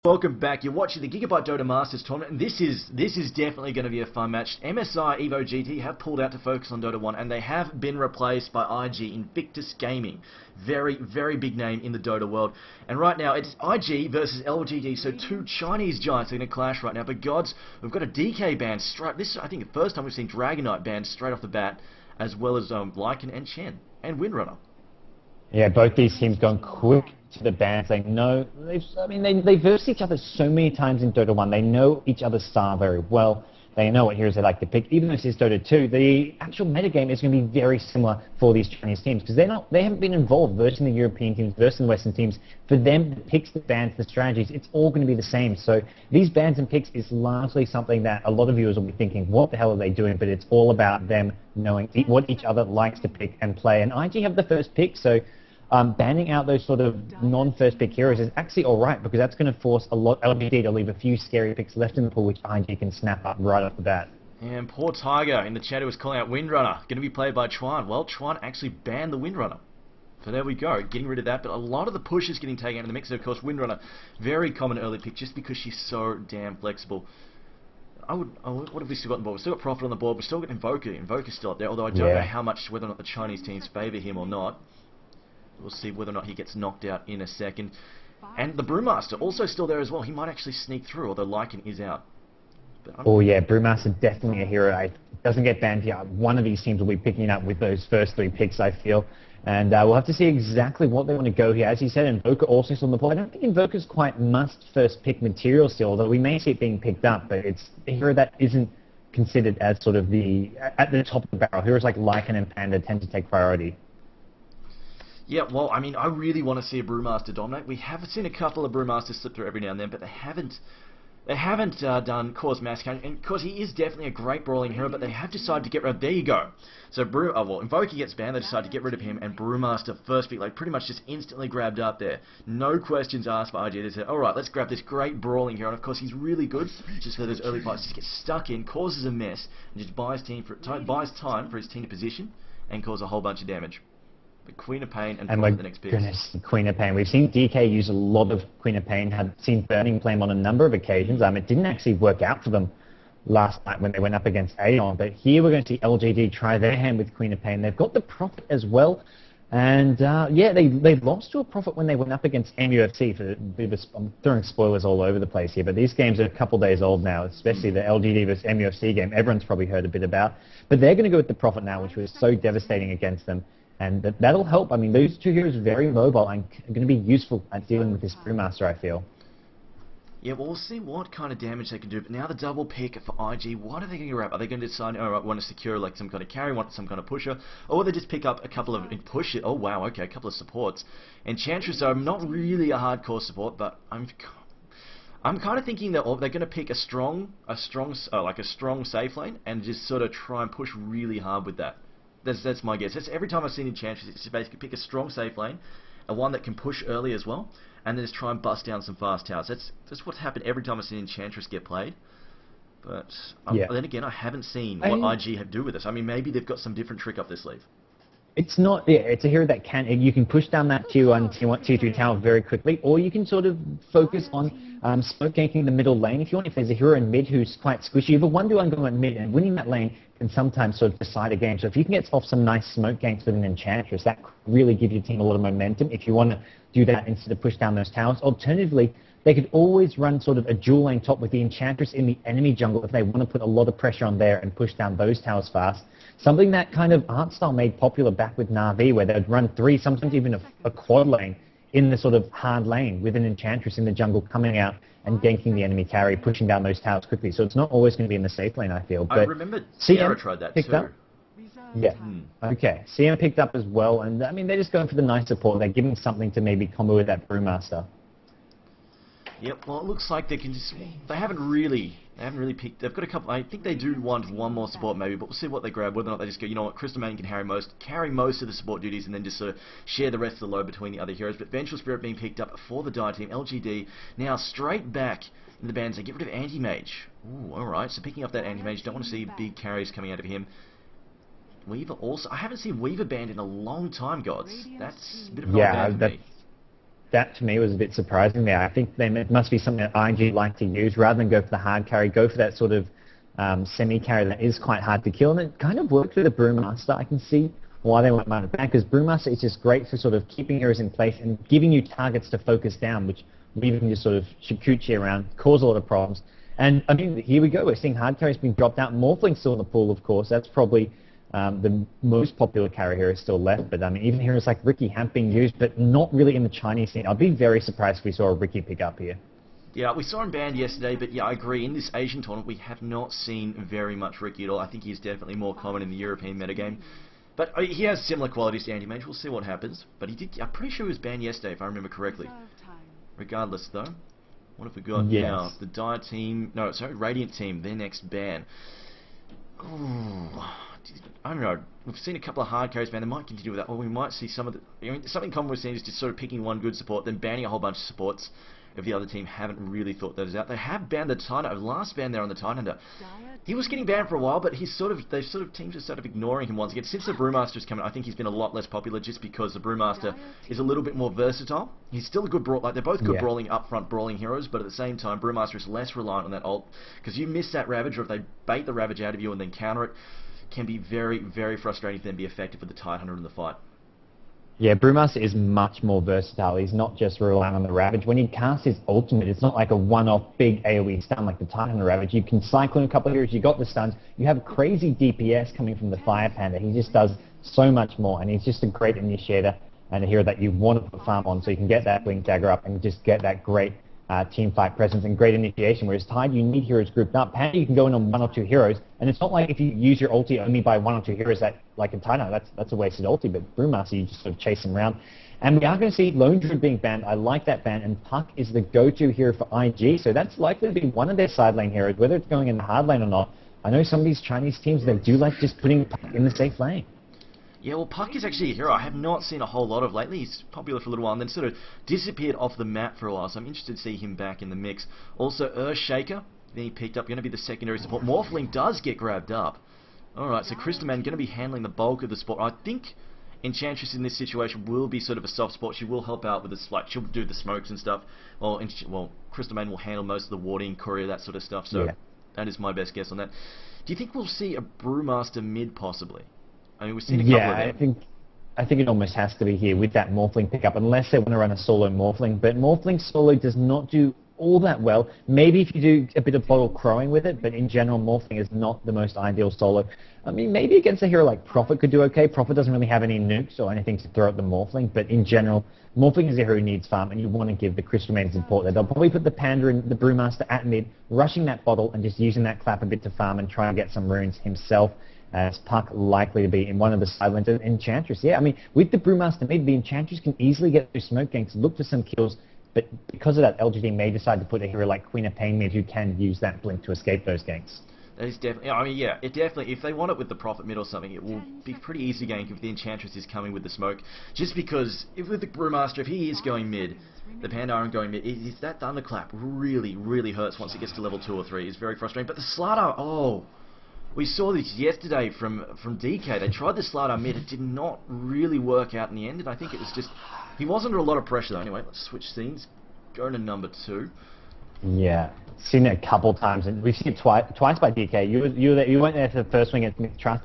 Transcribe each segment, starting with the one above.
Welcome back. You're watching the Gigabyte Dota Masters tournament, and this is definitely going to be a fun match. MSI-evogt GT have pulled out to focus on Dota 1, and they have been replaced by IG Invictus Gaming. Very, very big name in the Dota world. And right now, it's IG versus LGD, so two Chinese giants are going to clash right now. But gods, we've got a DK ban straight. This is, I think, the first time we've seen Dragonite banned straight off the bat, as well as Lycan and Chen, and Windrunner. Yeah, both these teams going quick to the bans. They know, they verse each other so many times in Dota 1. They know each other's style very well. They know what heroes they like to pick. Even though this is Dota 2, the actual metagame is going to be very similar for these Chinese teams because they haven't been involved versing the European teams, versing the Western teams. For them, the picks, the bans, the strategies, it's all going to be the same. So these bans and picks is largely something that a lot of viewers will be thinking, what the hell are they doing? But it's all about them knowing what each other likes to pick and play. And IG have the first pick, so banning out those sort of non-first pick heroes is actually alright because that's going to force LGD to leave a few scary picks left in the pool which IG can snap up right off the bat. And poor Tiger in the chat was calling out Windrunner, going to be played by Chuan. Well, Chuan actually banned the Windrunner. So there we go, getting rid of that, but a lot of the push is getting taken out of the mix. And of course, Windrunner, very common early pick just because she's so damn flexible. What have we still got on the board? We've still got Prophet on the board, we've still got Invoker. Invoker's still up there, although I don't know how much, whether or not the Chinese teams favour him or not. We'll see whether or not he gets knocked out in a second. And the Brewmaster also still there as well. He might actually sneak through, although Lycan is out. Oh yeah, Brewmaster definitely a hero. It doesn't get banned here. One of these teams will be picking up with those first three picks, I feel. And we'll have to see exactly what they want to go here. As you said, Invoker also still on the board. I don't think Invoker's quite must first pick material still, although we may see it being picked up, but it's a hero that isn't considered as sort of at the top of the barrel. Heroes like Lycan and Panda tend to take priority. Yeah, well, I mean, I really want to see a Brewmaster dominate. We have seen a couple of Brewmasters slip through every now and then, but they haven't done cause mass count. And of course, he is definitely a great brawling hero, but they have decided to get rid of. There you go. So Invoker gets banned. They decide to get rid of him, and Brewmaster first pick, like pretty much just instantly grabbed up there. No questions asked by IG. They said, all right, let's grab this great brawling hero. And of course, he's really good. Just for those early fights, just gets stuck in, causes a mess, and just buys time for his team to position and cause a whole bunch of damage. Queen of Pain and the next pick. Goodness, Queen of Pain. We've seen DK use a lot of Queen of Pain, had seen Burning Flame on a number of occasions. It didn't actually work out for them last night when they went up against Aeon, but here we're going to see LGD try their hand with Queen of Pain. They've got the Prophet as well, and yeah, they lost to a Prophet when they went up against MUFC. I'm throwing spoilers all over the place here, but these games are a couple days old now, especially the LGD versus MUFC game. Everyone's probably heard a bit about, but they're going to go with the Prophet now, which was so devastating against them. And that'll help. I mean, those two heroes are very mobile and are going to be useful at dealing with this Brewmaster, I feel. Yeah, well, we'll see what kind of damage they can do. But now the double pick for IG, what are they going to grab? Are they going to decide, all right, want to secure like some kind of carry, want some kind of pusher? Or will they just pick up a couple of oh wow, okay, a couple of supports. Enchantress, though, not really a hardcore support, but I'm kind of thinking that they're going to pick a strong safe lane and just sort of try and push really hard with that. That's my guess. That's every time I've seen Enchantress, it's just basically pick a strong safe lane, and one that can push early as well, and then just try and bust down some fast towers. That's what's happened every time I've seen Enchantress get played. But then again, I haven't seen what IG do with this. I mean, maybe they've got some different trick up their sleeve. It's not. Yeah, it's a hero that you can push down that tier 1, tier 2 tower very quickly, or you can sort of focus on smoke ganking the middle lane if you want. If there's a hero in mid who's quite squishy, you have a 1-to-1 going in mid, and winning that lane can sometimes sort of decide a game. So if you can get off some nice smoke ganks with an Enchantress, that could really give your team a lot of momentum if you want to do that instead of push down those towers. Alternatively, they could always run sort of a dual lane top with the Enchantress in the enemy jungle if they want to put a lot of pressure on there and push down those towers fast. Something that kind of art style made popular back with Na'Vi, where they'd run 3, sometimes even a quad lane in the sort of hard lane with an Enchantress in the jungle coming out and ganking the enemy carry, pushing down those towers quickly. So it's not always going to be in the safe lane, I feel. But I remember Sierra tried that too. Yeah. Okay. CM picked up as well, and I mean they're just going for the nice support. They're giving something to maybe combo with that Brewmaster. Yep. Well, it looks like they haven't really picked. They've got a couple. I think they do want one more support maybe, but we'll see what they grab. Whether or not they just go, you know what, Crystal Maiden can carry most of the support duties, and then just sort of share the rest of the load between the other heroes. But Vengeful Spirit being picked up for the Dire team. LGD now straight back in the bans. They get rid of Anti-Mage. Ooh, all right. So picking up that Anti-Mage, don't want to see big carries coming out of him. Weaver also. I haven't seen Weaver banned in a long time, gods. That's a bit of an odd ban for me. that to me was a bit surprising there. I think it must be something that IG like to use rather than go for the hard carry, go for that sort of semi-carry that is quite hard to kill. And it kind of worked with the Brewmaster. I can see why they went mounted back, because Brewmaster is just great for sort of keeping heroes in place and giving you targets to focus down, which Weaver can just sort of shikuchi around, cause a lot of problems. And I mean, here we go. We're seeing hard carries being dropped out. Morphling's still in the pool, of course. That's probably the most popular carry hero still left. But I mean, even heroes like Ricky have been used, but not really in the Chinese scene. I'd be very surprised if we saw a Ricky pick up here. Yeah, we saw him banned yesterday, but yeah, I agree. In this Asian tournament, we have not seen very much Ricky at all. I think he's definitely more common in the European metagame. But he has similar qualities to Anti-Mage. We'll see what happens. But he did. I'm pretty sure he was banned yesterday, if I remember correctly. Regardless, though, what have we got now? The Dire team. No, sorry, Radiant team. Their next ban. Ooh, I don't know. We've seen a couple of hard carries banned. They might continue with that. Or we might see some of the. I mean, something common we're seeing is just sort of picking one good support, then banning a whole bunch of supports. If the other team haven't really thought those out. They have banned the Tidehunter. Last ban there on the Tidehunter. He was getting banned for a while, but teams have started ignoring him once again. Since the Brewmaster's come in, I think he's been a lot less popular just because the Brewmaster is a little bit more versatile. He's still a good brawl, like they're both good brawling, upfront brawling heroes, but at the same time, Brewmaster is less reliant on that ult, because you miss that Ravage, or if they bait the Ravage out of you and then counter it, can be very, very frustrating to then be effective with the Tidehunter in the fight. Yeah, Brewmaster is much more versatile. He's not just relying on the Ravage. When he casts his ultimate, it's not like a one-off big AoE stun like the Tidehunter Ravage. You can cycle in a couple of heroes, you got the stuns, you have crazy DPS coming from the Fire Panda. He just does so much more, and he's just a great initiator and a hero that you want to put farm on so you can get that Blink Dagger up and just get that great team fight presence and great initiation. Whereas Tide, you need heroes grouped up. Panda, you can go in on one or two heroes, and it's not like if you use your ulti only by one or two heroes that, like in Tide, that's a wasted ulti, but Brewmaster, you just sort of chase him around. And we are going to see Lone Druid being banned. I like that ban, and Puck is the go-to hero for IG, so that's likely to be one of their side lane heroes, whether it's going in the hard lane or not. I know some of these Chinese teams, they do like just putting Puck in the safe lane. Yeah, well, Puck is actually a hero I have not seen a whole lot of lately. He's popular for a little while and then sort of disappeared off the map for a while, so I'm interested to see him back in the mix. Also, Earthshaker, then he picked up, going to be the secondary support. Morphling does get grabbed up. Alright, so Crystalman going to be handling the bulk of the support. I think Enchantress in this situation will be sort of a soft spot. She will help out with this, like, she'll do the smokes and stuff. Well, Crystalman will handle most of the warding, courier, that sort of stuff, so that is my best guess on that. Do you think we'll see a Brewmaster mid, possibly? I mean, we've seen a couple of them. I think it almost has to be here with that Morphling pickup, unless they want to run a solo Morphling. But Morphling solo does not do all that well. Maybe if you do a bit of bottle crowing with it, but in general, Morphling is not the most ideal solo. I mean, maybe against a hero like Prophet could do okay. Prophet doesn't really have any nukes or anything to throw at the Morphling, but in general, Morphling is a hero who needs farm, and you want to give the Crystal Man support there. They'll probably put the Panda and the Brewmaster at mid, rushing that bottle and just using that clap a bit to farm and try and get some runes himself. As Puck likely to be in one of the side lanes of Enchantress. Yeah, I mean, with the Brewmaster mid, the Enchantress can easily get through smoke ganks, look for some kills, but because of that, LGD may decide to put a hero like Queen of Pain mid who can use that blink to escape those ganks. That is definitely, I mean, yeah, it definitely, if they want it with the Prophet mid or something, it will be pretty easy gank if the Enchantress is coming with the smoke. Just because, if with the Brewmaster, if he is going mid, the Pandaren going mid, that Thunderclap really, really hurts once it gets to level 2 or 3. It's very frustrating. But the Slardar, oh, we saw this yesterday from DK. They tried the Slardar mid. It did not really work out in the end, and I think it was just, he was under a lot of pressure though. Anyway, let's switch scenes. Go to number 2. Yeah, seen it a couple times, and we've seen it twice by DK. You went there for the first swing at Mith.trust.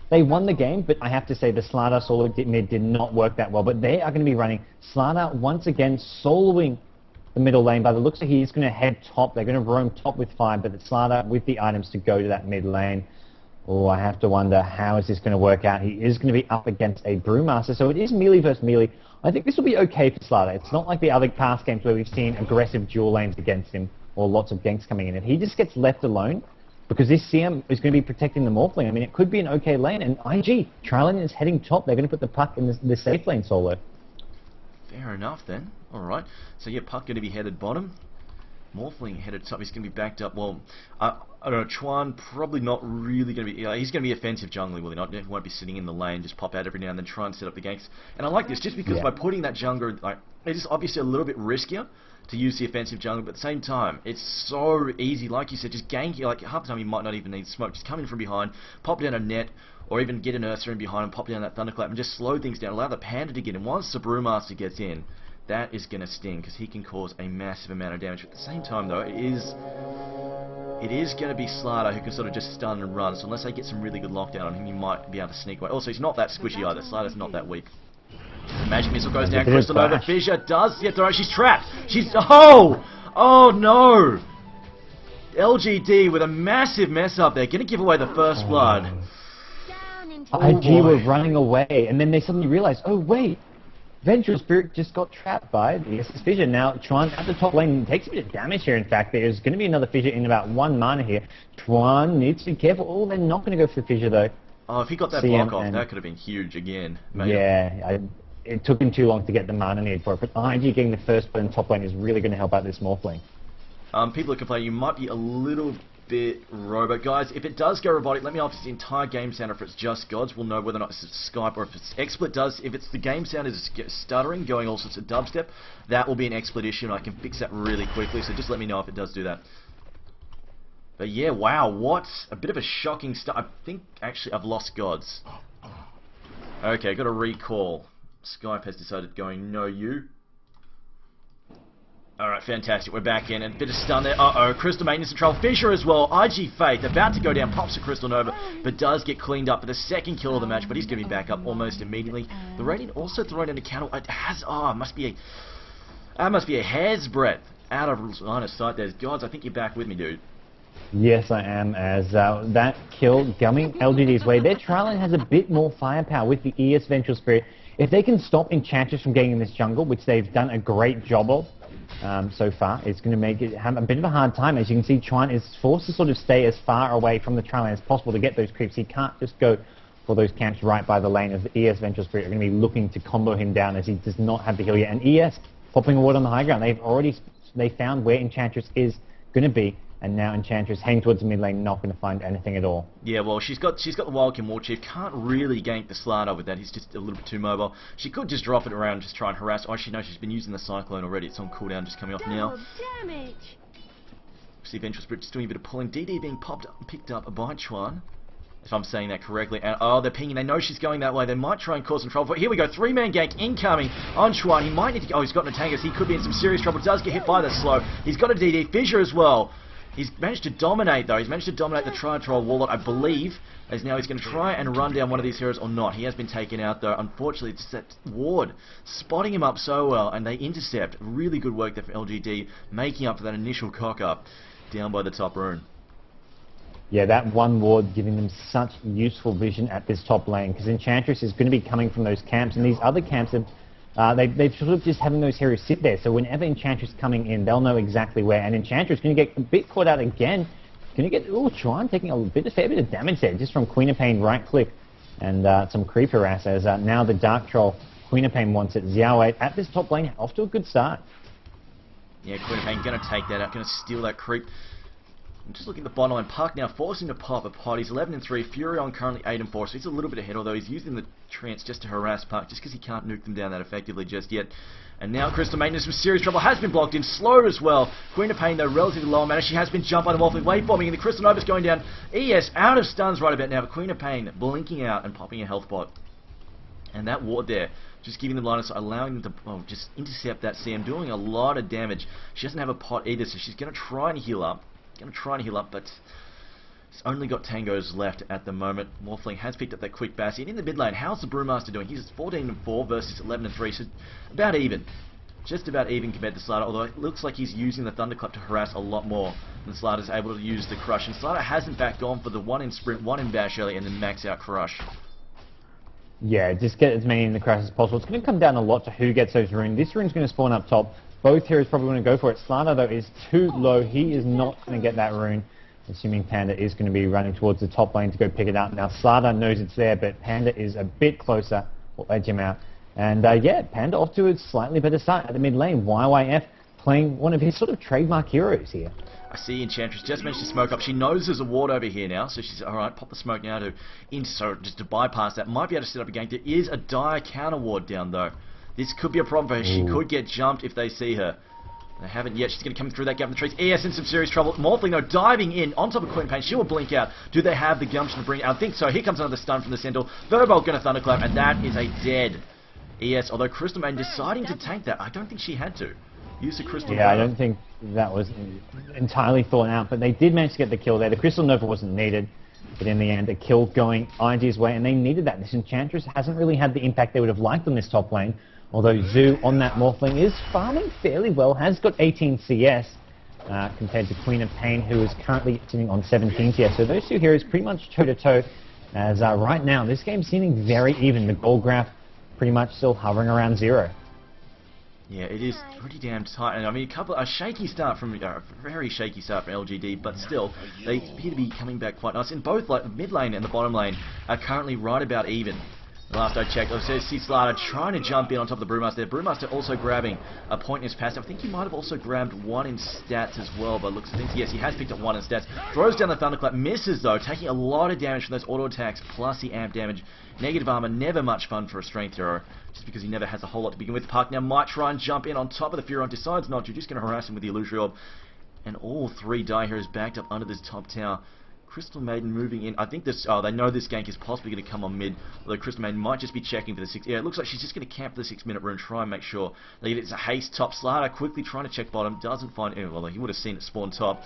They won the game, but I have to say the Slardar solo mid did not work that well. But they are going to be running Slardar once again, soloing the middle lane. By the looks of it, he's going to head top. They're going to roam top with 5, but it's Slardar with the items to go to that mid lane. Oh, I have to wonder, how is this going to work out? He is going to be up against a Brewmaster, so it is melee versus melee. I think this will be okay for Slardar. It's not like the other past games where we've seen aggressive dual lanes against him or lots of ganks coming in. If he just gets left alone, because this CM is going to be protecting the Morphling, I mean, it could be an okay lane, and IG, Trilane is heading top. They're going to put the Puck in the safe lane solo. Fair enough then. Alright. So yeah, Puck going to be headed bottom. Morphling headed top. He's going to be backed up. Well, I don't know. Chuan probably not really going to be. He's going to be offensive jungler, will he not? He won't be sitting in the lane, just pop out every now and then, try and set up the ganks. And I like this just because by putting that jungler, like, it is obviously a little bit riskier to use the offensive jungler, but at the same time, it's so easy. Like you said, just gank. Like half the time, you might not even need smoke. Just come in from behind, pop down a net, or even get an Ursa in behind and pop down that Thunderclap and just slow things down. Allow the Panda to get in. Once the Brewmaster gets in, That is going to sting, because he can cause a massive amount of damage. At the same time, though, it is going to be Slider who can sort of just stun and run. So unless they get some really good lockdown on him, he might be able to sneak away. Also, he's not that squishy either. Slider's not that weak. Magic Missile goes down. Crystal Nova. Fissure does get thrown. She's trapped. She's... Oh! Oh, no! LGD with a massive mess up there. Going to give away the first blood. IG were running away, and then they suddenly realized, oh, wait. Vengeful Spirit just got trapped by the SS Fissure. Now, Chuan at the top lane takes a bit of damage here. In fact, there's going to be another Fissure in about 1 mana here. Chuan needs to be careful. Oh, they're not going to go for the Fissure, though. Oh, if he got that block off, that could have been huge again. Maybe. Yeah, it took him too long to get the mana needed for it. But IG getting the first blood in top lane is really going to help out this Morph lane. People are complaining you might be a little bit robot. Guys, if it does go robotic, let me know if it's the entire game sound or if it's just gods. We'll know whether or not it's Skype or if it's XSplit does. If it's the game sound is stuttering, going all sorts of dubstep, that will be an XSplit issue and I can fix that really quickly. So just let me know if it does do that. But yeah, wow, what a bit of a shocking start. I think actually I've lost gods. Okay, got a recall. Skype has decided going no you. Alright, fantastic. We're back in. And a bit of stun there. Uh-oh. Crystal Maintenance and Troll. Fissure as well. IG Faith about to go down. Pops a Crystal Nova. But does get cleaned up for the second kill of the match. But he's going to be back up almost immediately. The Radiant also thrown in a counter. It has... Oh, must be a hair's breadth out of line of sight there. Gods, I think you're back with me, dude. Yes, I am, as that kill coming LGD's way. Their trialing has a bit more firepower with the ES Vengeful Spirit. If they can stop Enchantress from getting in this jungle, which they've done a great job of, so far, it's going to make it have a bit of a hard time. As you can see, Chuan is forced to sort of stay as far away from the trial as possible to get those creeps. He can't just go for those camps right by the lane, as the ES Vengeful Spirit are going to be looking to combo him down as he does not have the heal yet. And ES popping a ward on the high ground. They found where Enchantress is going to be, and now Enchantress heading towards the mid lane, not going to find anything at all. Yeah, well, she's got the Wildkin War Chief, can't really gank the Slider with that, he's just a little bit too mobile. She could just drop it around, just try and harass. Oh, actually, no, she's been using the Cyclone already, it's on cooldown, just coming off now. Damage. See Vengeful Spirit just doing a bit of pulling. DD being picked up by Chuan, if I'm saying that correctly. And oh, they're pinging, they know she's going that way, they might try and cause some trouble. But here we go, 3-man gank incoming on Chuan. He might need to... Oh, he's got an Natangas, he could be in some serious trouble. Does get hit by the slow. He's got a DD Fissure as well. He's managed to dominate, though. He's managed to dominate the Tri-Troll Warlord, I believe, as now he's going to try and run down one of these heroes or not. He has been taken out, though. Unfortunately, it's that ward spotting him up so well, and they intercept. Really good work there for LGD, making up for that initial cock-up down by the top rune. Yeah, that one ward giving them such useful vision at this top lane, because Enchantress is going to be coming from those camps, and these other camps have... they've sort of just having those heroes sit there, so whenever Enchantress coming in, they'll know exactly where. And Enchantress is going to get a bit caught out again. Going to get... Oh, Chuan taking a fair bit of damage there, just from Queen of Pain right click and some creep harass, as now the Dark Troll, Queen of Pain wants it. Xiao 8 at this top lane, off to a good start. Yeah, Queen of Pain going to take that out, going to steal that creep. I'm just looking at the bottom line. Puck now forcing to pop a pot. He's 11 and 3. Furion currently 8 and 4, so he's a little bit ahead, although he's using the trance just to harass Puck, just because he can't nuke them down that effectively just yet. And now Crystal Maintenance with serious trouble has been blocked in. Slow as well. Queen of Pain, though, relatively low mana. She has been jumped by the Wolfling waveforming, and the Crystal Nova's going down. ES out of stuns right about now, but Queen of Pain blinking out and popping a health pot. And that ward there, just giving them line of sight, allowing them to just intercept that CM, doing a lot of damage. She doesn't have a pot either, so she's going to try and heal up. But it's only got tangos left at the moment. Morphling has picked up that quick Bastion in the mid lane. How's the Brewmaster doing? He's 14 and 4 versus 11 and 3, so about even. Just about even compared to Slider, although it looks like he's using the Thunderclap to harass a lot more than Slider's able to use the Crush. And Slider has in fact gone for the 1 in Sprint, 1 in Bash early, and then max out Crush. Yeah, just get as many in the Crush as possible. It's going to come down a lot to who gets those runes. This rune's going to spawn up top. Both heroes probably want to go for it. Slider, though, is too low. He is not going to get that rune, assuming Panda is going to be running towards the top lane to go pick it up. Now, Slider knows it's there, but Panda is a bit closer. Will edge him out. And, yeah, Panda off to a slightly better start at the mid lane. YYF playing one of his sort of trademark heroes here. I see Enchantress just managed to smoke up. She knows there's a ward over here now, so she's alright, pop the smoke now just to bypass that. Might be able to set up a gank. There is a dire counter ward down, though. This could be a problem for her. She could get jumped if they see her. They haven't yet. She's going to come through that gap in the trees. ES in some serious trouble. Morphling, though, diving in on top of Queen Pain. She will blink out. Do they have the gumption to bring it out? I think so. Here comes another stun from the Sentinel. Verbolt going to Thunderclap, and that is a dead ES, although Crystal Maiden deciding to tank that. I don't think she had to. Use the Crystal Yeah, Nova. I don't think that was entirely thought out, but they did manage to get the kill there. The Crystal Nova wasn't needed, but in the end, a kill going IG's way, and they needed that. This Enchantress hasn't really had the impact they would have liked on this top lane, although Zoo on that Morphling is farming fairly well, has got 18 CS, compared to Queen of Pain, who is currently sitting on 17 CS. So those two heroes pretty much toe-to-toe, as right now, this game's seeming very even. The goal graph pretty much still hovering around 0. Yeah, it is pretty damn tight. And I mean, a shaky start from very shaky start from LGD, but still they appear to be coming back quite nice. In both like the mid lane and the bottom lane are currently right about even. The last I checked, I see Slada trying to jump in on top of the Brewmaster there. Brewmaster also grabbing a point in his passive. I think he might have also grabbed 1 in stats as well, but looks of things. Yes, he has picked up 1 in stats. Throws down the Thunderclap, misses though, taking a lot of damage from those auto attacks plus the amp damage. Negative armor, never much fun for a strength hero, just because he never has a whole lot to begin with. Puck now might try and jump in on top of the Furon, decides not to, just going to harass him with the Illusory Orb. And all 3 Die Heroes backed up under this top tower. Crystal Maiden moving in. I think this. Oh, they know this gank is possibly going to come on mid. Although Crystal Maiden might just be checking for the 6. Yeah, it looks like she's just going to camp for the 6-minute rune. Try and make sure they get it. It's a haste top. Slada quickly trying to check bottom. Doesn't find. Well, he would have seen it spawn top.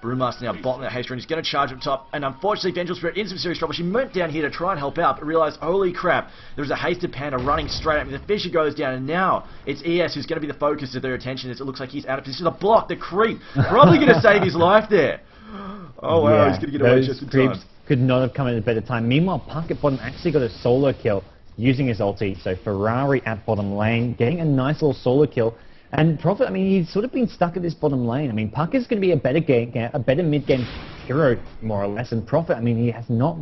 Brewmaster now bottom that haste rune. He's going to charge up top. And unfortunately, Vengeful Spirit in some serious trouble. She went down here to try and help out, but realized, holy crap, there's a hasted panda running straight at me. The Fisher goes down, and now it's ES who's going to be the focus of their attention. As it looks like he's out of position. The block, the creep, probably going to save his life there. Oh wow, yeah, he's going to get away just in time. Could not have come at a better time. Meanwhile, Puck at bottom actually got a solo kill using his ulti. So Ferrari at bottom lane, getting a nice little solo kill. And Prophet, I mean, he's sort of been stuck at this bottom lane. I mean, Puck is going to be a better mid-game hero, more or less. And Prophet, I mean, he has not